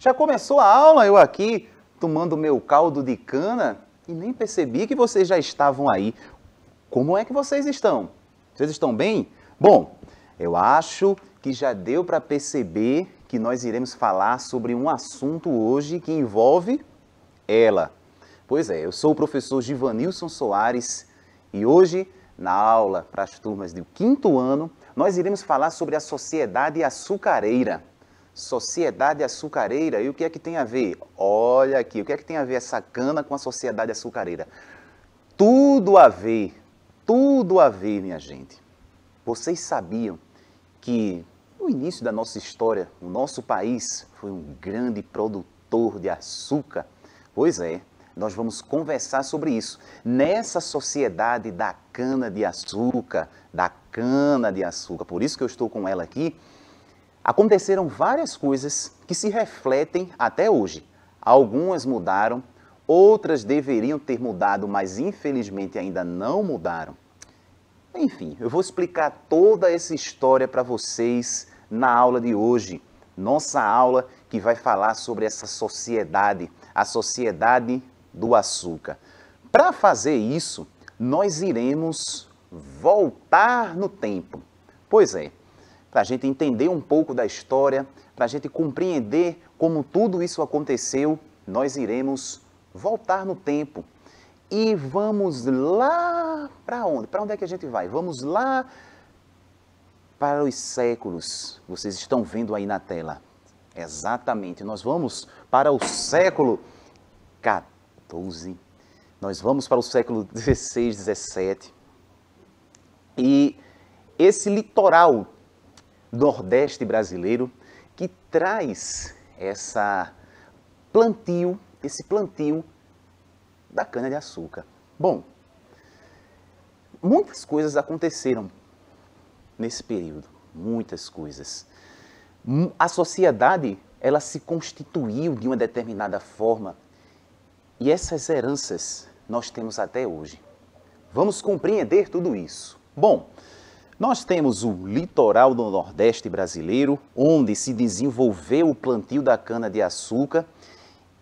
Já começou a aula, eu aqui tomando meu caldo de cana e nem percebi que vocês já estavam aí. Como é que vocês estão? Vocês estão bem? Bom, eu acho que já deu para perceber que nós iremos falar sobre um assunto hoje que envolve ela. Pois é, eu sou o professor Givanilson Soares e hoje, na aula para as turmas do 5º ano, nós iremos falar sobre a sociedade açucareira. Sociedade açucareira, e o que é que tem a ver? Olha aqui, o que é que tem a ver essa cana com a sociedade açucareira? Tudo a ver, minha gente. Vocês sabiam que no início da nossa história, o nosso país foi um grande produtor de açúcar? Pois é, nós vamos conversar sobre isso. Nessa sociedade da cana-de-açúcar, por isso que eu estou com ela aqui, aconteceram várias coisas que se refletem até hoje. Algumas mudaram, outras deveriam ter mudado, mas infelizmente ainda não mudaram. Enfim, eu vou explicar toda essa história para vocês na aula de hoje. Nossa aula que vai falar sobre essa sociedade, a sociedade do açúcar. Para fazer isso, nós iremos voltar no tempo. Pois é, para a gente entender um pouco da história, para a gente compreender como tudo isso aconteceu, nós iremos voltar no tempo. E vamos lá para onde? Para onde é que a gente vai? Vamos lá para os séculos. Vocês estão vendo aí na tela. Exatamente, nós vamos para o século XIV. Nós vamos para o século XVI, XVII. E esse litoral nordeste brasileiro que traz esse plantio da cana-de-açúcar. Bom, muitas coisas aconteceram nesse período, muitas coisas. A sociedade, ela se constituiu de uma determinada forma e essas heranças nós temos até hoje. Vamos compreender tudo isso. Bom, nós temos o litoral do Nordeste brasileiro, onde se desenvolveu o plantio da cana-de-açúcar,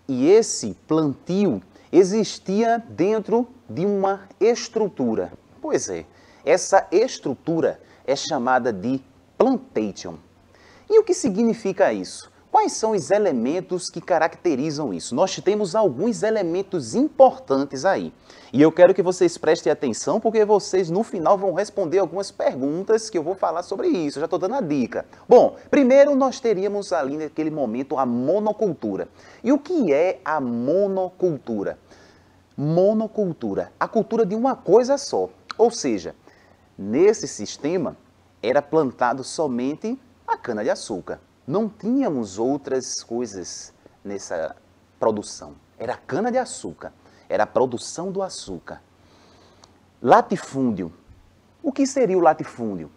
e esse plantio existia dentro de uma estrutura. Pois é, essa estrutura é chamada de plantation. E o que significa isso? Quais são os elementos que caracterizam isso? Nós temos alguns elementos importantes aí. E eu quero que vocês prestem atenção, porque vocês no final vão responder algumas perguntas que eu vou falar sobre isso. Eu já estou dando a dica. Bom, primeiro nós teríamos ali naquele momento a monocultura. E o que é a monocultura? Monocultura, a cultura de uma coisa só. Ou seja, nesse sistema era plantado somente a cana-de-açúcar. Não tínhamos outras coisas nessa produção. Era cana-de-açúcar, era a produção do açúcar. Latifúndio. O que seria o latifúndio?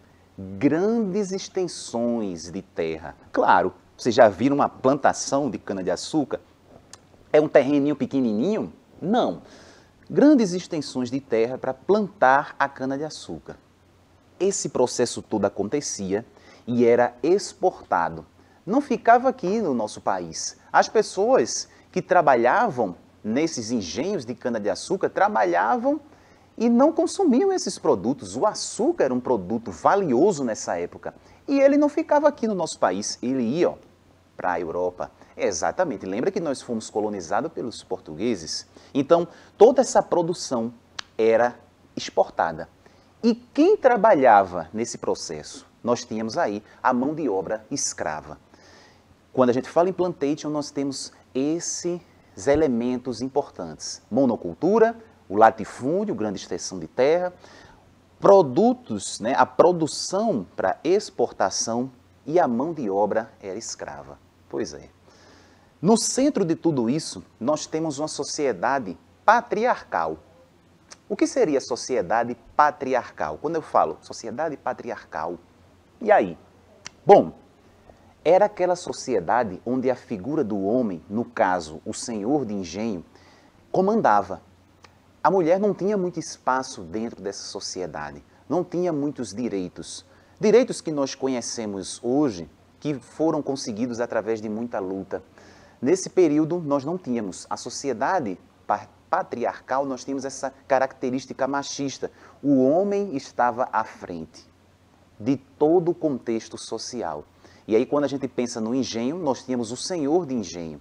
Grandes extensões de terra. Claro, vocês já viram uma plantação de cana-de-açúcar? É um terreninho pequenininho? Não. Grandes extensões de terra para plantar a cana-de-açúcar. Esse processo todo acontecia e era exportado. Não ficava aqui no nosso país. As pessoas que trabalhavam nesses engenhos de cana-de-açúcar trabalhavam e não consumiam esses produtos. O açúcar era um produto valioso nessa época. E ele não ficava aqui no nosso país, ele ia para a Europa. Exatamente, lembra que nós fomos colonizados pelos portugueses? Então, toda essa produção era exportada. E quem trabalhava nesse processo? Nós tínhamos aí a mão de obra escrava. Quando a gente fala em plantation, nós temos esses elementos importantes. Monocultura, o latifúndio, grande extensão de terra, produtos, a produção para exportação e a mão de obra era escrava. Pois é. No centro de tudo isso, nós temos uma sociedade patriarcal. O que seria sociedade patriarcal? Quando eu falo sociedade patriarcal, e aí? Bom, era aquela sociedade onde a figura do homem, no caso, o senhor de engenho, comandava. A mulher não tinha muito espaço dentro dessa sociedade, não tinha muitos direitos. Direitos que nós conhecemos hoje, que foram conseguidos através de muita luta. nesse período nós não tínhamos a sociedade patriarcal, nós tínhamos essa característica machista. O homem estava à frente de todo o contexto social. E aí, quando a gente pensa no engenho, nós tínhamos o senhor de engenho.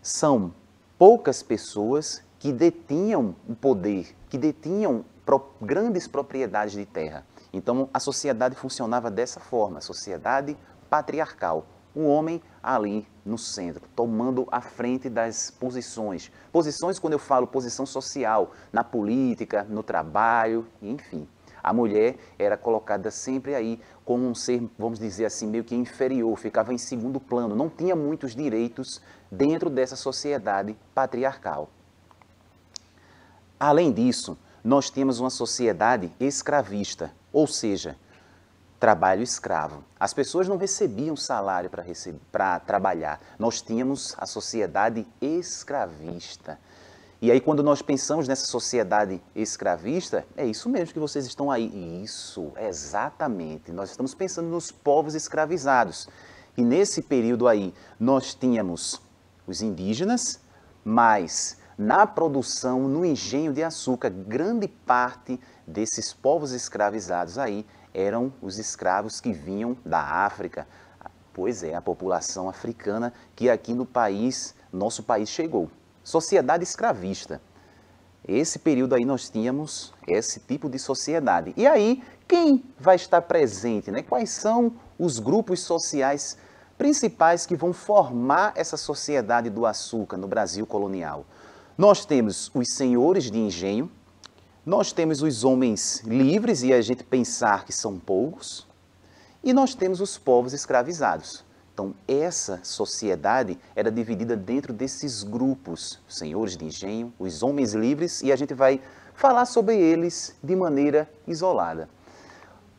São poucas pessoas que detinham o poder, que detinham grandes propriedades de terra. Então, a sociedade funcionava dessa forma, a sociedade patriarcal. O homem ali no centro, tomando a frente das posições. Posições, quando eu falo posição social, na política, no trabalho, enfim. A mulher era colocada sempre aí como um ser, vamos dizer assim, meio que inferior, ficava em segundo plano, não tinha muitos direitos dentro dessa sociedade patriarcal. Além disso, nós temos uma sociedade escravista, ou seja, trabalho escravo. As pessoas não recebiam salário para trabalhar. Nós tínhamos a sociedade escravista. E aí, quando nós pensamos nessa sociedade escravista, é isso mesmo que vocês estão aí. Isso, exatamente. Nós estamos pensando nos povos escravizados. E nesse período aí, nós tínhamos os indígenas, mas na produção, no engenho de açúcar, grande parte desses povos escravizados aí eram os escravos que vinham da África. Pois é, a população africana que aqui no país, nosso país chegou. Sociedade escravista. Esse período aí nós tínhamos esse tipo de sociedade. E aí, quem vai estar presente, né? Quais são os grupos sociais principais que vão formar essa sociedade do açúcar no Brasil colonial? Nós temos os senhores de engenho, nós temos os homens livres, e a gente pensar que são poucos, e nós temos os povos escravizados. Então, essa sociedade era dividida dentro desses grupos, os senhores de engenho, os homens livres, e a gente vai falar sobre eles de maneira isolada.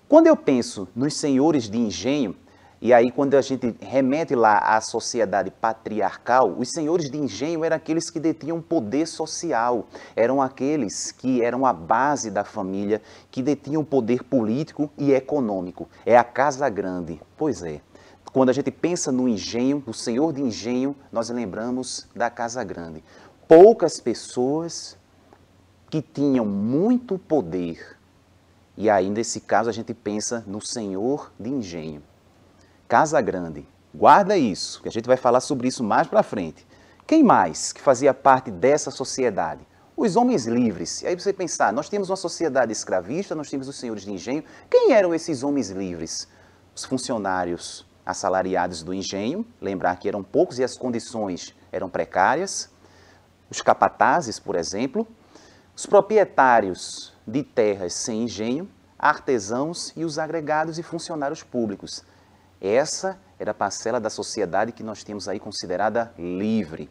Quando eu penso nos senhores de engenho, e aí quando a gente remete lá à sociedade patriarcal, os senhores de engenho eram aqueles que detinham poder social, eram aqueles que eram a base da família, que detinham poder político e econômico. É a casa grande. Pois é. Quando a gente pensa no engenho, no senhor de engenho, nós lembramos da casa grande. Poucas pessoas que tinham muito poder. E aí, nesse caso, a gente pensa no senhor de engenho. Casa grande. Guarda isso, que a gente vai falar sobre isso mais para frente. Quem mais que fazia parte dessa sociedade? Os homens livres. E aí você pensar, nós temos uma sociedade escravista, nós temos os senhores de engenho. Quem eram esses homens livres? Os funcionários assalariados do engenho, lembrar que eram poucos e as condições eram precárias, os capatazes, por exemplo, os proprietários de terras sem engenho, artesãos e os agregados e funcionários públicos. Essa era a parcela da sociedade que nós temos aí considerada livre.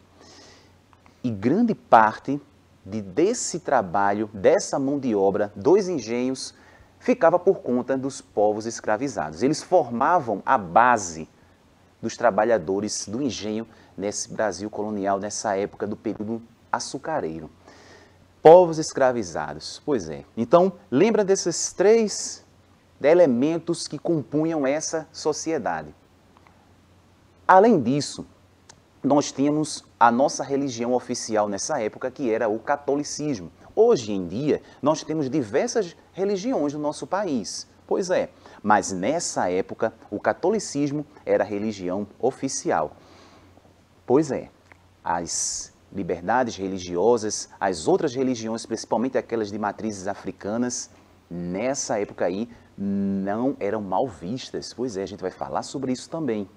E grande parte desse trabalho, dessa mão de obra, dos engenhos, ficava por conta dos povos escravizados. Eles formavam a base dos trabalhadores do engenho nesse Brasil colonial, nessa época do período açucareiro. Povos escravizados, pois é. Então, lembra desses três elementos que compunham essa sociedade. Além disso, nós tínhamos a nossa religião oficial nessa época, que era o catolicismo. Hoje em dia, nós temos diversas religiões no nosso país. Pois é, mas nessa época, o catolicismo era a religião oficial. Pois é, as liberdades religiosas, as outras religiões, principalmente aquelas de matrizes africanas, nessa época aí, não eram mal vistas. Pois é, a gente vai falar sobre isso também.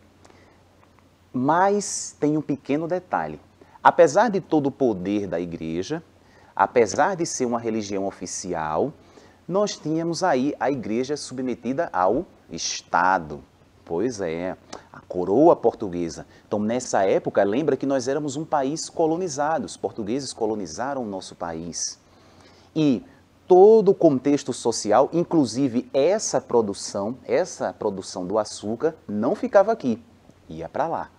Mas tem um pequeno detalhe. Apesar de todo o poder da igreja, apesar de ser uma religião oficial, nós tínhamos aí a igreja submetida ao Estado. Pois é, a coroa portuguesa. Então, nessa época, lembra que nós éramos um país colonizado. Os portugueses colonizaram o nosso país. E todo o contexto social, inclusive essa produção do açúcar, não ficava aqui, ia para lá.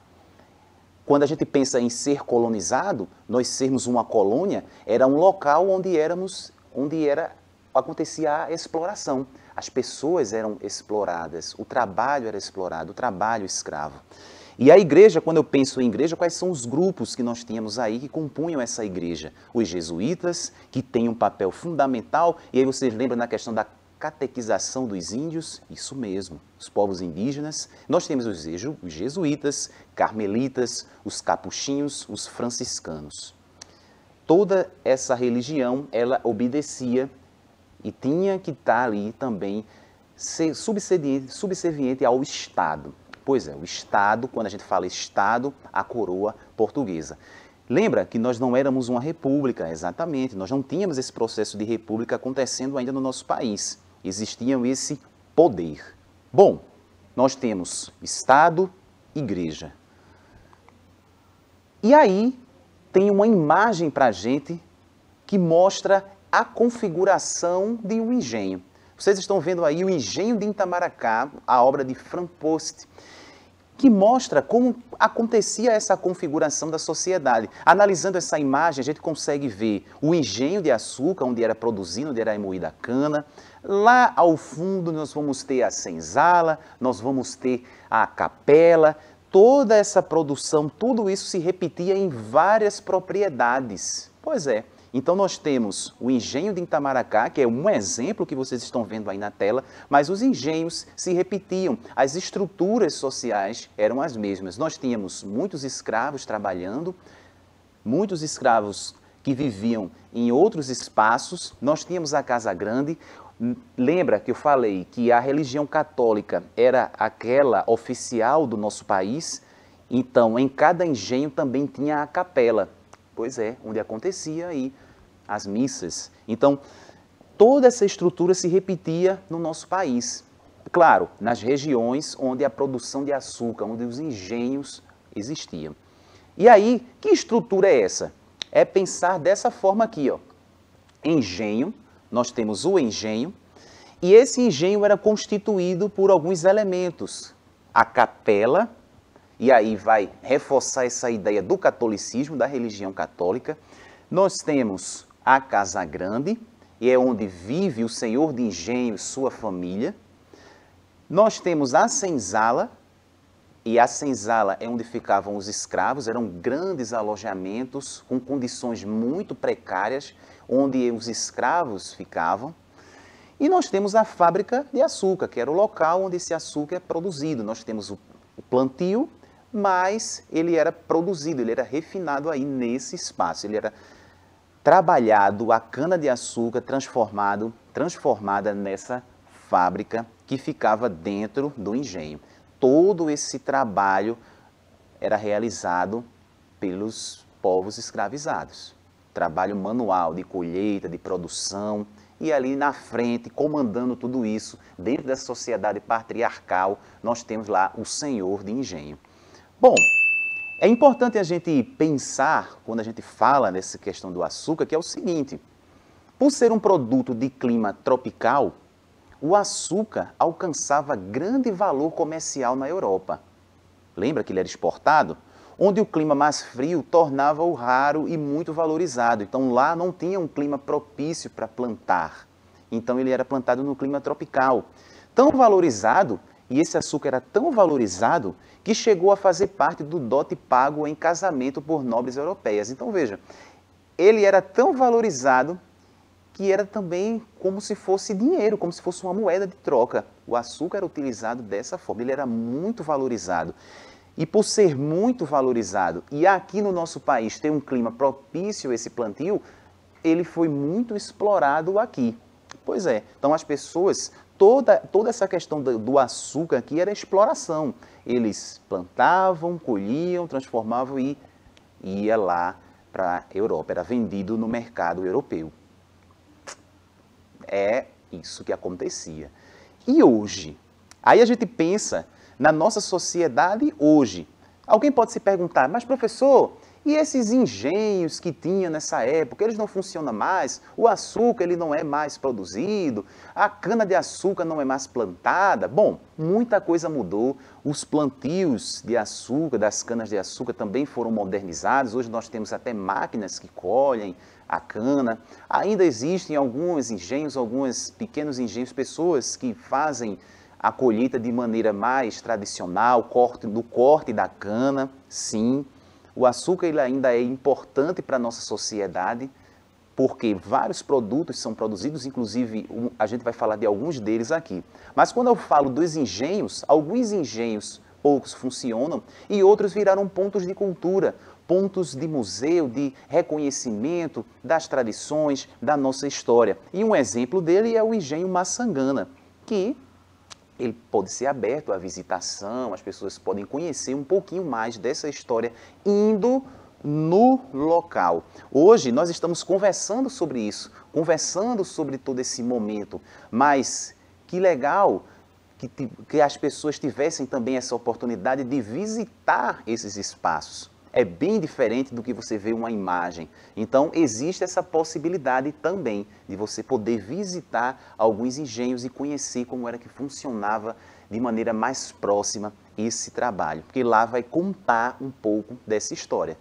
Quando a gente pensa em ser colonizado, nós sermos uma colônia, era um local onde acontecia a exploração. As pessoas eram exploradas, o trabalho era explorado, o trabalho escravo. E a igreja, quando eu penso em igreja, quais são os grupos que nós tínhamos aí que compunham essa igreja? Os jesuítas, que têm um papel fundamental, e aí vocês lembram na questão da catequização dos índios? Isso mesmo, os povos indígenas. Nós temos os jesuítas, carmelitas, os capuchinhos, os franciscanos. Toda essa religião, ela obedecia e tinha que estar ali também subserviente ao Estado. Pois é, o Estado, quando a gente fala Estado, a coroa portuguesa. Lembra que nós não éramos uma república, exatamente, nós não tínhamos esse processo de república acontecendo ainda no nosso país. Existia esse poder. Bom, nós temos Estado, Igreja. E aí tem uma imagem para a gente que mostra a configuração de um engenho. Vocês estão vendo aí o Engenho de Itamaracá, a obra de Frank Post, que mostra como acontecia essa configuração da sociedade. Analisando essa imagem, a gente consegue ver o engenho de açúcar, onde era produzido, onde era moída a cana. Lá ao fundo nós vamos ter a senzala, nós vamos ter a capela. Toda essa produção, tudo isso se repetia em várias propriedades. Pois é. Então nós temos o engenho de Itamaracá, que é um exemplo que vocês estão vendo aí na tela, mas os engenhos se repetiam, as estruturas sociais eram as mesmas. Nós tínhamos muitos escravos trabalhando, muitos escravos que viviam em outros espaços, nós tínhamos a Casa Grande. Lembra que eu falei que a religião católica era aquela oficial do nosso país? Então, em cada engenho também tinha a capela. Pois é, onde acontecia aí as missas. Então, toda essa estrutura se repetia no nosso país. Claro, nas regiões onde a produção de açúcar, onde os engenhos existiam. E aí, que estrutura é essa? É pensar dessa forma aqui, ó. Engenho, nós temos o engenho, e esse engenho era constituído por alguns elementos. A capela, e aí vai reforçar essa ideia do catolicismo, da religião católica. Nós temos a Casa Grande, e é onde vive o senhor de engenho, sua família. Nós temos a senzala, e a senzala é onde ficavam os escravos, eram grandes alojamentos com condições muito precárias, onde os escravos ficavam. E nós temos a fábrica de açúcar, que era o local onde esse açúcar é produzido. Nós temos o plantio, mas ele era produzido, ele era refinado aí nesse espaço, ele era trabalhado, a cana-de-açúcar transformada nessa fábrica que ficava dentro do engenho. Todo esse trabalho era realizado pelos povos escravizados. Trabalho manual, de colheita, de produção, e ali na frente, comandando tudo isso, dentro dessa sociedade patriarcal, nós temos lá o senhor de engenho. Bom, é importante a gente pensar, quando a gente fala nessa questão do açúcar, que é o seguinte: por ser um produto de clima tropical, o açúcar alcançava grande valor comercial na Europa. Lembra que ele era exportado? Onde o clima mais frio tornava-o raro e muito valorizado. Então lá não tinha um clima propício para plantar. Então ele era plantado no clima tropical. Tão valorizado, e esse açúcar era tão valorizado, que chegou a fazer parte do dote pago em casamento por nobres europeias. Então veja, ele era tão valorizado que era também como se fosse dinheiro, como se fosse uma moeda de troca. O açúcar era utilizado dessa forma, ele era muito valorizado. E por ser muito valorizado, e aqui no nosso país ter um clima propício a esse plantio, ele foi muito explorado aqui. Pois é, então as pessoas, toda essa questão do açúcar aqui era exploração. Eles plantavam, colhiam, transformavam e ia lá para a Europa, era vendido no mercado europeu. É isso que acontecia. E hoje? Aí a gente pensa na nossa sociedade hoje. Alguém pode se perguntar, mas professor, e esses engenhos que tinha nessa época, eles não funcionam mais? O açúcar ele não é mais produzido? A cana-de-açúcar não é mais plantada? Bom, muita coisa mudou. Os plantios de açúcar, das canas-de-açúcar também foram modernizados. Hoje nós temos até máquinas que colhem a cana. Ainda existem alguns engenhos, alguns pequenos engenhos, pessoas que fazem a colheita de maneira mais tradicional, do corte da cana, sim. O açúcar ele ainda é importante para a nossa sociedade, porque vários produtos são produzidos, inclusive a gente vai falar de alguns deles aqui. Mas quando eu falo dos engenhos, alguns engenhos, poucos funcionam e outros viraram pontos de cultura, pontos de museu, de reconhecimento das tradições, da nossa história. E um exemplo dele é o engenho Maçangana, que ele pode ser aberto à visitação, as pessoas podem conhecer um pouquinho mais dessa história indo no local. Hoje nós estamos conversando sobre isso, conversando sobre todo esse momento, mas que legal que as pessoas tivessem também essa oportunidade de visitar esses espaços. É bem diferente do que você vê uma imagem. Então, existe essa possibilidade também de você poder visitar alguns engenhos e conhecer como era que funcionava de maneira mais próxima esse trabalho, porque lá vai contar um pouco dessa história.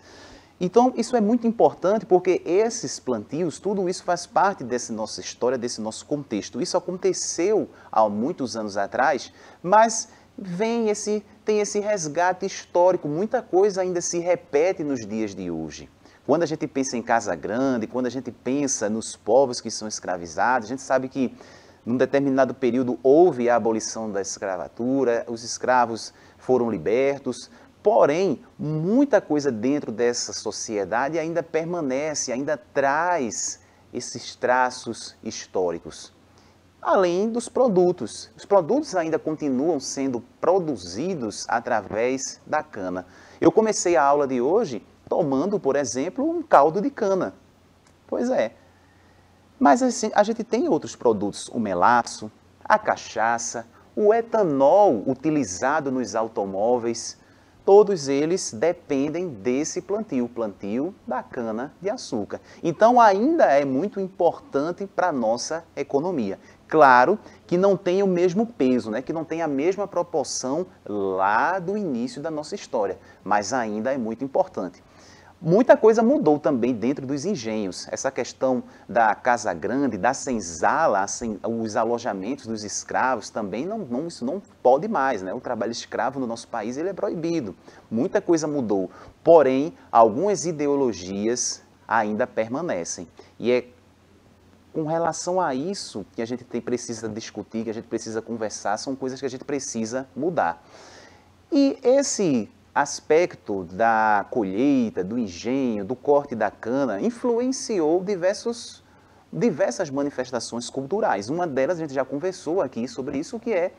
Então, isso é muito importante porque esses plantios, tudo isso faz parte dessa nossa história, desse nosso contexto. Isso aconteceu há muitos anos atrás, mas tem esse resgate histórico, muita coisa ainda se repete nos dias de hoje. Quando a gente pensa em Casa Grande, quando a gente pensa nos povos que são escravizados, a gente sabe que num determinado período houve a abolição da escravatura, os escravos foram libertos, porém, muita coisa dentro dessa sociedade ainda permanece, ainda traz esses traços históricos. Além dos produtos. Os produtos ainda continuam sendo produzidos através da cana. Eu comecei a aula de hoje tomando, por exemplo, um caldo de cana. Pois é. Mas assim, a gente tem outros produtos, o melaço, a cachaça, o etanol utilizado nos automóveis. Todos eles dependem desse plantio da cana-de-açúcar. Então, ainda é muito importante para a nossa economia. Claro que não tem o mesmo peso, né? Que não tem a mesma proporção lá do início da nossa história, mas ainda é muito importante. Muita coisa mudou também dentro dos engenhos. Essa questão da Casa Grande, da senzala, os alojamentos dos escravos também, isso não pode mais, né? O trabalho escravo no nosso país ele é proibido. Muita coisa mudou, porém, algumas ideologias ainda permanecem. E é com relação a isso que a gente precisa discutir, que a gente precisa conversar, são coisas que a gente precisa mudar. E esse aspecto da colheita, do engenho, do corte da cana, influenciou diversas manifestações culturais. Uma delas, a gente já conversou aqui sobre isso, que é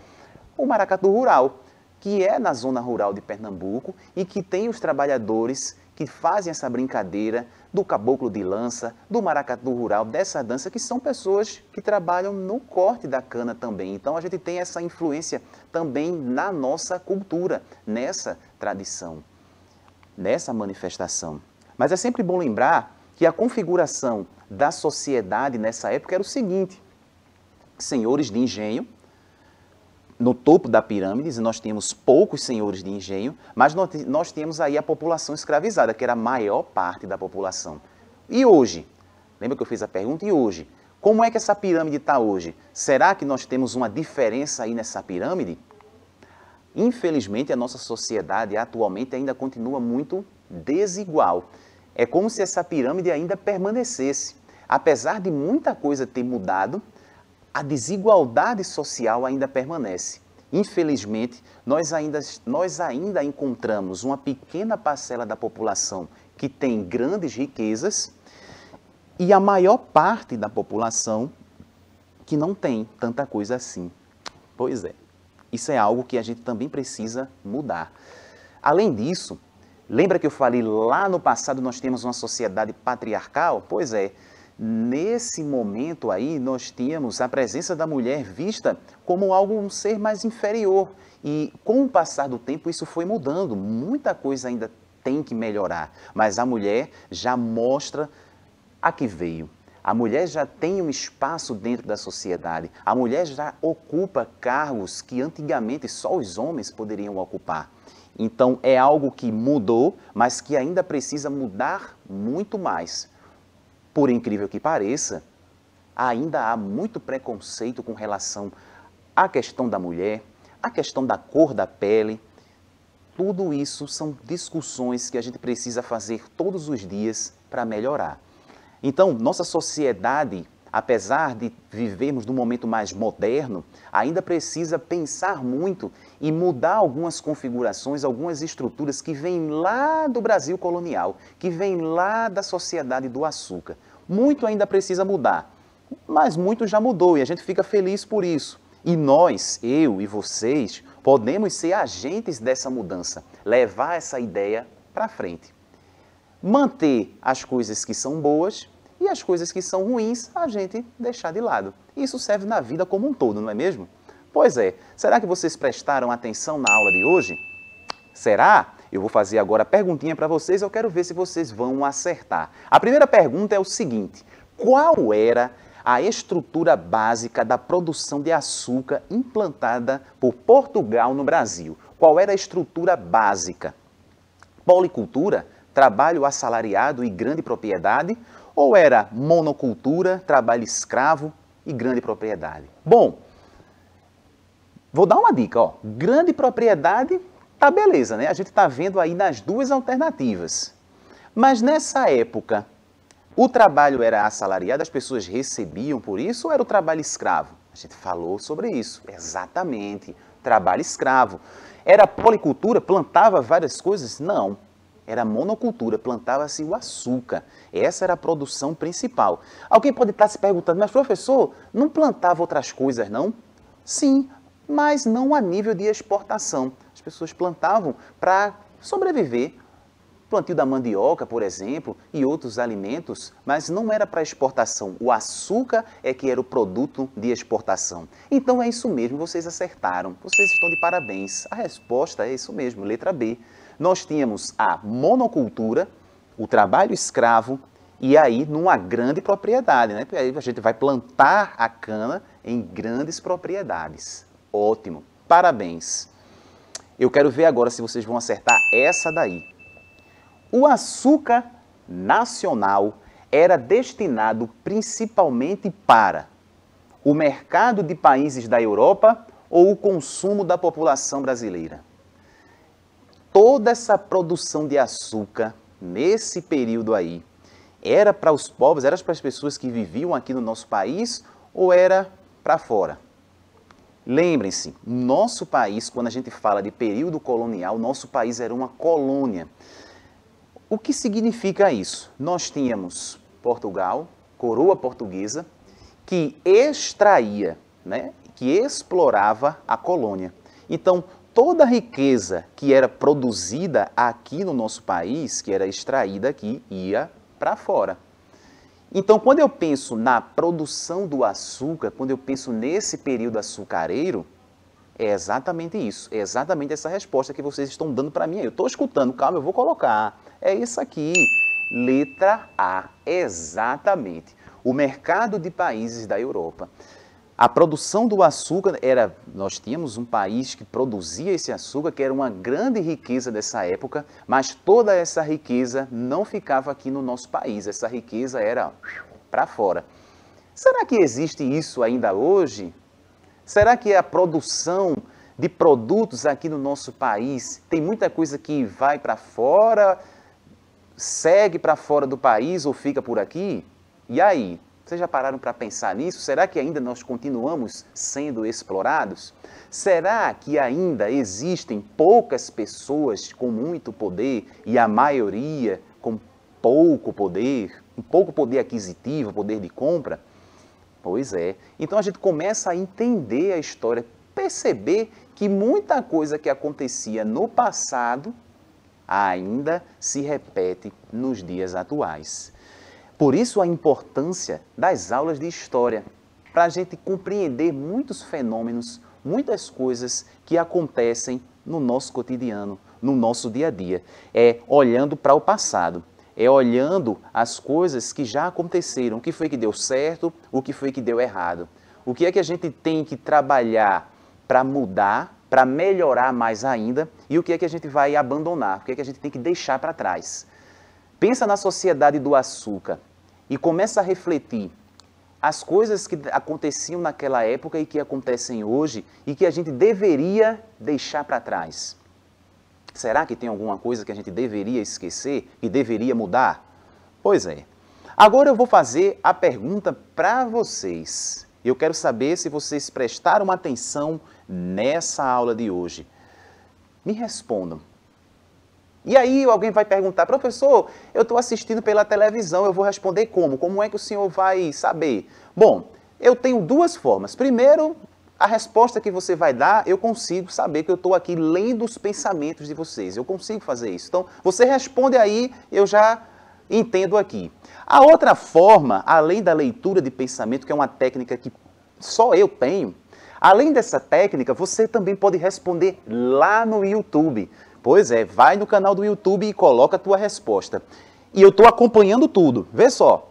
o maracatu rural, que é na zona rural de Pernambuco e que tem os trabalhadores que fazem essa brincadeira do caboclo de lança, do maracatu rural, dessa dança, que são pessoas que trabalham no corte da cana também. Então, a gente tem essa influência também na nossa cultura, nessa tradição, nessa manifestação. Mas é sempre bom lembrar que a configuração da sociedade nessa época era o seguinte: senhores de engenho, no topo da pirâmide, nós tínhamos poucos senhores de engenho, mas nós tínhamos aí a população escravizada, que era a maior parte da população. E hoje? Lembra que eu fiz a pergunta? E hoje? Como é que essa pirâmide está hoje? Será que nós temos uma diferença aí nessa pirâmide? Infelizmente, a nossa sociedade atualmente ainda continua muito desigual. É como se essa pirâmide ainda permanecesse. Apesar de muita coisa ter mudado, a desigualdade social ainda permanece. Infelizmente, nós ainda encontramos uma pequena parcela da população que tem grandes riquezas e a maior parte da população que não tem tanta coisa assim. Pois é, isso é algo que a gente também precisa mudar. Além disso, lembra que eu falei lá no passado nós temos uma sociedade patriarcal? Pois é. Nesse momento aí, nós tínhamos a presença da mulher vista como um ser mais inferior. E com o passar do tempo, isso foi mudando. Muita coisa ainda tem que melhorar. Mas a mulher já mostra a que veio. A mulher já tem um espaço dentro da sociedade. A mulher já ocupa cargos que antigamente só os homens poderiam ocupar. Então, é algo que mudou, mas que ainda precisa mudar muito mais. Por incrível que pareça, ainda há muito preconceito com relação à questão da mulher, a questão da cor da pele, tudo isso são discussões que a gente precisa fazer todos os dias para melhorar. Então, nossa sociedade, apesar de vivermos num momento mais moderno, ainda precisa pensar muito e mudar algumas configurações, algumas estruturas que vêm lá do Brasil colonial, que vêm lá da sociedade do açúcar. Muito ainda precisa mudar, mas muito já mudou e a gente fica feliz por isso. E nós, eu e vocês, podemos ser agentes dessa mudança, levar essa ideia para frente. Manter as coisas que são boas e as coisas que são ruins, a gente deixar de lado. Isso serve na vida como um todo, não é mesmo? Pois é, será que vocês prestaram atenção na aula de hoje? Será? Eu vou fazer agora a perguntinha para vocês, eu quero ver se vocês vão acertar. A primeira pergunta é o seguinte: qual era a estrutura básica da produção de açúcar implantada por Portugal no Brasil? Qual era a estrutura básica? Policultura, trabalho assalariado e grande propriedade? Ou era monocultura, trabalho escravo e grande propriedade? Bom, vou dar uma dica, ó. Grande propriedade, tá beleza, né? A gente tá vendo aí nas duas alternativas. Mas nessa época, o trabalho era assalariado, as pessoas recebiam por isso ou era o trabalho escravo? A gente falou sobre isso, exatamente, trabalho escravo. Era policultura, plantava várias coisas? Não, era monocultura, plantava-se o açúcar. Essa era a produção principal. Alguém pode estar se perguntando, mas professor, não plantava outras coisas não? Sim, mas não a nível de exportação. As pessoas plantavam para sobreviver. Plantio da mandioca, por exemplo, e outros alimentos, mas não era para exportação. O açúcar é que era o produto de exportação. Então é isso mesmo, vocês acertaram. Vocês estão de parabéns. A resposta é isso mesmo, letra B. Nós tínhamos a monocultura, o trabalho escravo, e aí numa grande propriedade, né? Porque aí a gente vai plantar a cana em grandes propriedades. Ótimo, parabéns. Eu quero ver agora se vocês vão acertar essa daí. O açúcar nacional era destinado principalmente para o mercado de países da Europa ou o consumo da população brasileira? Toda essa produção de açúcar, nesse período aí, era para os povos, era para as pessoas que viviam aqui no nosso país ou era para fora? Lembrem-se, nosso país, quando a gente fala de período colonial, nosso país era uma colônia. O que significa isso? Nós tínhamos Portugal, coroa portuguesa, que extraía, né, que explorava a colônia. Então, toda a riqueza que era produzida aqui no nosso país, que era extraída aqui, ia para fora. Então, quando eu penso na produção do açúcar, quando eu penso nesse período açucareiro, é exatamente isso, é exatamente essa resposta que vocês estão dando para mim. Eu estou escutando, calma, eu vou colocar. É isso aqui, letra A, exatamente. O mercado de países da Europa. A produção do açúcar era, nós tínhamos um país que produzia esse açúcar, que era uma grande riqueza dessa época, mas toda essa riqueza não ficava aqui no nosso país, essa riqueza era para fora. Será que existe isso ainda hoje? Será que a produção de produtos aqui no nosso país tem muita coisa que vai para fora, segue para fora do país ou fica por aqui? E aí? Vocês já pararam para pensar nisso? Será que ainda nós continuamos sendo explorados? Será que ainda existem poucas pessoas com muito poder e a maioria com pouco poder aquisitivo, poder de compra? Pois é. Então a gente começa a entender a história, perceber que muita coisa que acontecia no passado ainda se repete nos dias atuais. Por isso a importância das aulas de história, para a gente compreender muitos fenômenos, muitas coisas que acontecem no nosso cotidiano, no nosso dia a dia. É olhando para o passado, é olhando as coisas que já aconteceram, o que foi que deu certo, o que foi que deu errado. O que é que a gente tem que trabalhar para mudar, para melhorar mais ainda, e o que é que a gente vai abandonar, o que é que a gente tem que deixar para trás. Pensa na sociedade do açúcar e começa a refletir as coisas que aconteciam naquela época e que acontecem hoje e que a gente deveria deixar para trás? Será que tem alguma coisa que a gente deveria esquecer e deveria mudar? Pois é. Agora eu vou fazer a pergunta para vocês. Eu quero saber se vocês prestaram atenção nessa aula de hoje. Me respondam. E aí alguém vai perguntar, professor, eu estou assistindo pela televisão, eu vou responder como? Como é que o senhor vai saber? Bom, eu tenho duas formas. Primeiro, a resposta que você vai dar, eu consigo saber que eu estou aqui lendo os pensamentos de vocês. Eu consigo fazer isso. Então, você responde aí, eu já entendo aqui. A outra forma, além da leitura de pensamento, que é uma técnica que só eu tenho, além dessa técnica, você também pode responder lá no YouTube. Pois é, vai no canal do YouTube e coloca a tua resposta. E eu estou acompanhando tudo. Vê só.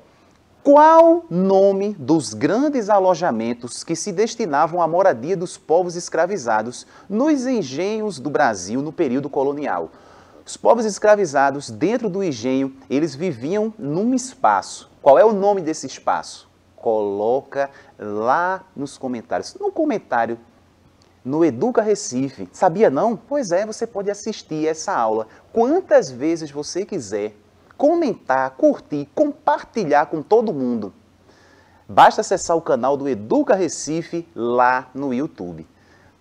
Qual nome dos grandes alojamentos que se destinavam à moradia dos povos escravizados nos engenhos do Brasil no período colonial? Os povos escravizados, dentro do engenho, eles viviam num espaço. Qual é o nome desse espaço? Coloca lá nos comentários. No comentário, no Educa Recife. Sabia não? Pois é, você pode assistir essa aula quantas vezes você quiser. Comentar, curtir, compartilhar com todo mundo. Basta acessar o canal do Educa Recife lá no YouTube.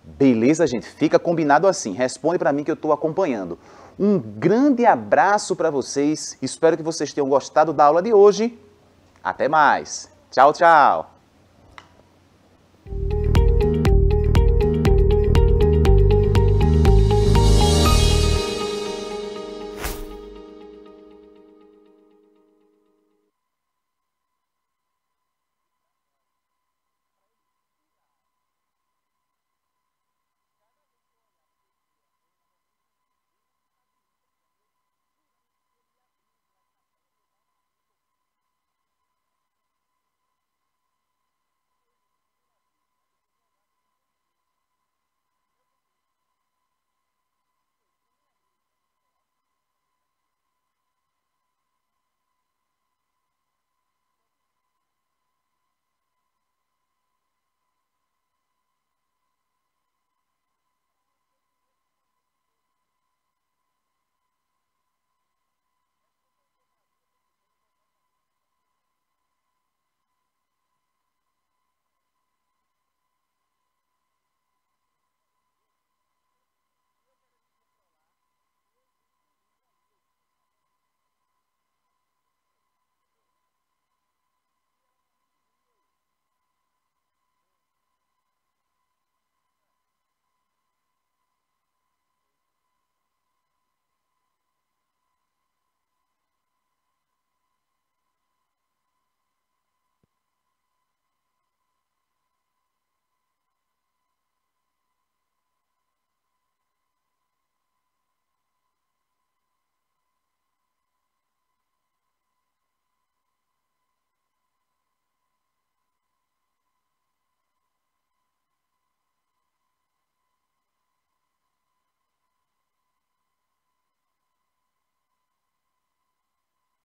Beleza, gente? Fica combinado assim. Responde para mim que eu estou acompanhando. Um grande abraço para vocês. Espero que vocês tenham gostado da aula de hoje. Até mais. Tchau, tchau.